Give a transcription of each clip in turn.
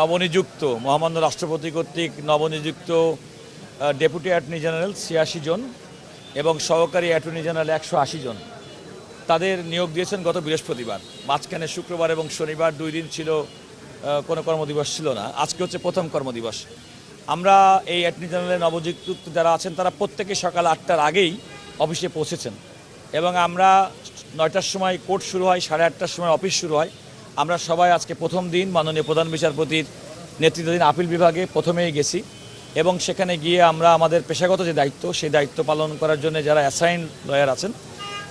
নবনিযুক্ত মহামান্য রাষ্ট্রপতি কর্তৃক নবনিযুক্ত ডেপুটি অ্যাটর্নি জেনারেল ৮৬ জন এবং সহকারী অ্যাটর্নি জেনারেল ১৮০ জন তাদের নিয়োগ দিয়েছেন গত বৃহস্পতিবার। মাঝখানে শুক্রবার এবং শনিবার ২ দিন ছিল কোনো কর্মদিবস ছিল না। আজকে হচ্ছে প্রথম কর্মদিবস। আমরা এই অ্যাটর্নি জেনারেলের নবনিযুক্ত যারা আছেন তারা প্রত্যেকে সকাল ৮টার আগেই অফিসে পৌঁছেছেন এবং আমরা ৯টার সময় কোর্ট শুরু হয়, ৮:৩০টার সময় অফিস শুরু হয়। আমরা সবাই আজকে প্রথম দিন মাননীয় প্রধান বিচারপতির নেতৃত্বাধীন আপিল বিভাগে প্রথমেই গেছি এবং সেখানে গিয়ে আমরা আমাদের পেশাগত যে দায়িত্ব সেই দায়িত্ব পালন করার জন্য যারা অ্যাসাইন লয়ার আছেন,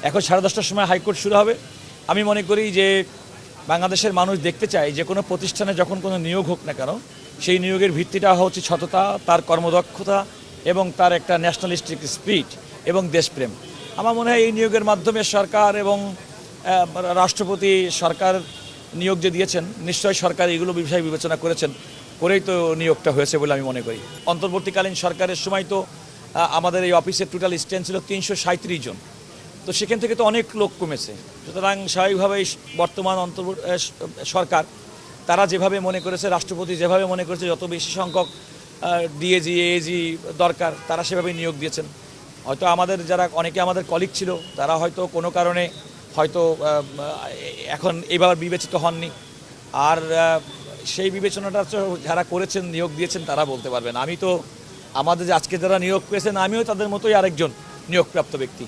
এখন 10:30টার সময় হাইকোর্ট শুরু হবে। আমি মনে করি যে বাংলাদেশের মানুষ দেখতে চায় যে কোনো প্রতিষ্ঠানে যখন কোনো নিয়োগ হোক না কেন, সেই নিয়োগের ভিত্তিটা হচ্ছে সততা, তার কর্মদক্ষতা এবং তার একটা ন্যাশনালিস্টিক স্পিরিট এবং দেশপ্রেম। আমার মনে হয় এই নিয়োগের মাধ্যমে সরকার এবং রাষ্ট্রপতি সরকার নিয়োগ যে দিয়েছেন, নিশ্চয়ই সরকার এগুলো বিষয় বিবেচনা করেই তো নিয়োগটা হয়েছে বলে আমি মনে করি। অন্তর্বর্তীকালীন সরকারের সময় তো আমাদের এই অফিসের টোটাল স্ট্যান্ড ছিল ৩৩৭ জন, তো সেখান থেকে তো অনেক লোক কমেছে। সুতরাং স্বাভাবিকভাবেই বর্তমান সরকার তারা যেভাবে মনে করেছে, রাষ্ট্রপতি যেভাবে মনে করেছে যত বেশি সংখ্যক ডিএজি এএজি দরকার তারা সেভাবেই নিয়োগ দিয়েছেন। হয়তো আমাদের যারা অনেকে আমাদের কলিগ ছিল তারা হয়তো কোনো কারণে হয়তো এখন এইভাবে বিবেচিত হননি, আর সেই বিবেচনাটা যারা করেছেন নিয়োগ দিয়েছেন তারা বলতে পারবেন। আমি তো আমাদের যে আজকে যারা নিয়োগ পেয়েছেন আমিও তাদের মতোই আরেকজন নিয়োগপ্রাপ্ত ব্যক্তি।